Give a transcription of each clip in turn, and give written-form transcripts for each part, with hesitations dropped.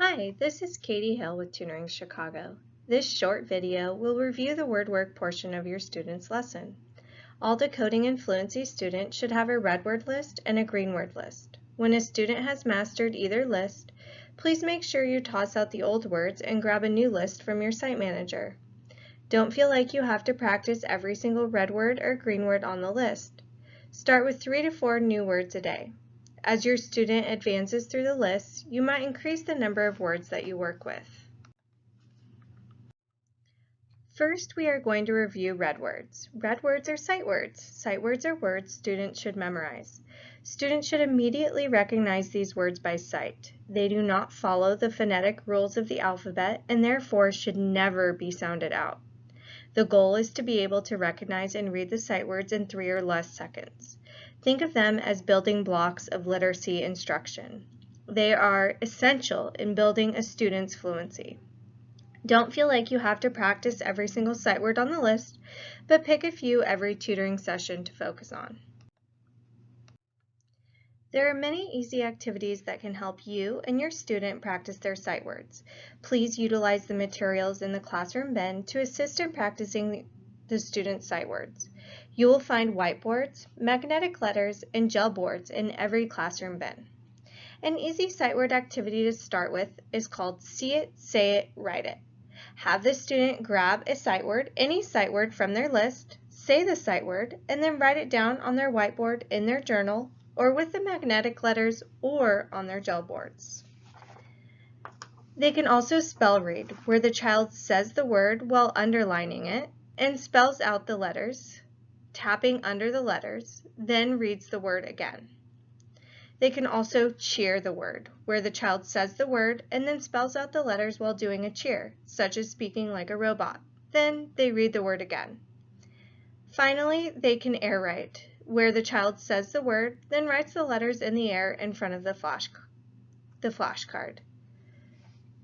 Hi, this is Katie Hill with Tutoring Chicago. This short video will review the word work portion of your student's lesson. All Decoding and Fluency students should have a red word list and a green word list. When a student has mastered either list, please make sure you toss out the old words and grab a new list from your site manager. Don't feel like you have to practice every single red word or green word on the list. Start with 3 to 4 new words a day. As your student advances through the list, you might increase the number of words that you work with. First, we are going to review red words. Red words are sight words. Sight words are words students should memorize. Students should immediately recognize these words by sight. They do not follow the phonetic rules of the alphabet and therefore should never be sounded out. The goal is to be able to recognize and read the sight words in 3 or less seconds. Think of them as building blocks of literacy instruction. They are essential in building a student's fluency. Don't feel like you have to practice every single sight word on the list, but pick a few every tutoring session to focus on. There are many easy activities that can help you and your student practice their sight words. Please utilize the materials in the classroom bin to assist in practicing the student's sight words. You will find whiteboards, magnetic letters, and gel boards in every classroom bin. An easy sight word activity to start with is called See It, Say It, Write It. Have the student grab a sight word, any sight word from their list, say the sight word, and then write it down on their whiteboard in their journal or with the magnetic letters or on their gel boards. They can also spell read, where the child says the word while underlining it and spells out the letters, tapping under the letters, then reads the word again. They can also cheer the word, where the child says the word and then spells out the letters while doing a cheer, such as speaking like a robot. Then they read the word again. Finally, they can air write, where the child says the word, then writes the letters in the air in front of the flashcard.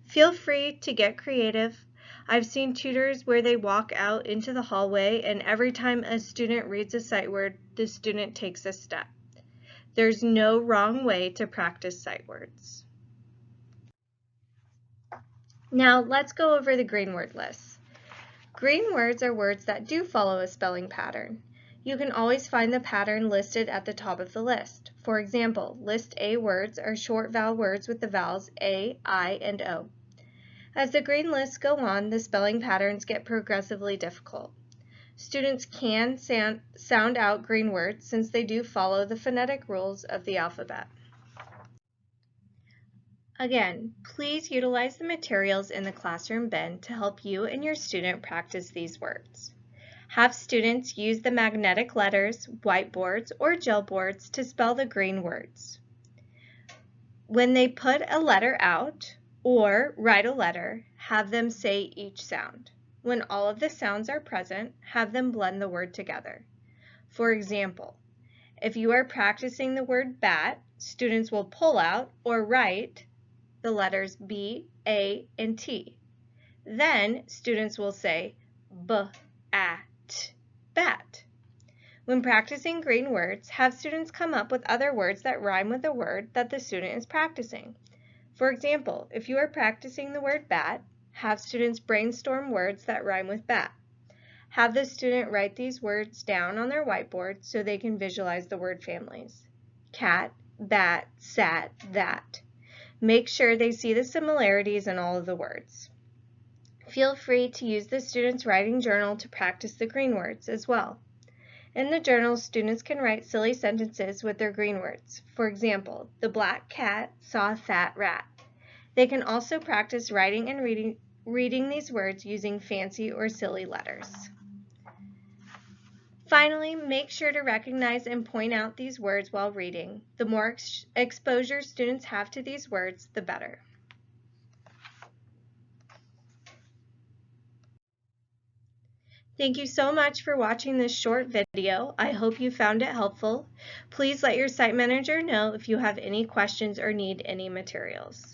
Feel free to get creative. I've seen tutors where they walk out into the hallway and every time a student reads a sight word, the student takes a step. There's no wrong way to practice sight words. Now let's go over the green word list. Green words are words that do follow a spelling pattern. You can always find the pattern listed at the top of the list. For example, list A words are short vowel words with the vowels A, I, and O. As the green lists go on, the spelling patterns get progressively difficult. Students can sound out green words since they do follow the phonetic rules of the alphabet. Again, please utilize the materials in the classroom bin to help you and your student practice these words. Have students use the magnetic letters, whiteboards, or gel boards to spell the green words. When they put a letter out or write a letter, have them say each sound. When all of the sounds are present, have them blend the word together. For example, if you are practicing the word bat, students will pull out or write the letters B, A, and T. Then students will say B-A-T, bat. When practicing green words, have students come up with other words that rhyme with the word that the student is practicing. For example, if you are practicing the word bat, have students brainstorm words that rhyme with bat. Have the student write these words down on their whiteboard so they can visualize the word families. Cat, bat, sat, that. Make sure they see the similarities in all of the words. Feel free to use the student's writing journal to practice the green words as well. In the journal, students can write silly sentences with their green words. For example, the black cat saw a fat rat. They can also practice writing and reading these words using fancy or silly letters. Finally, make sure to recognize and point out these words while reading. The more exposure students have to these words, the better. Thank you so much for watching this short video. I hope you found it helpful. Please let your site manager know if you have any questions or need any materials.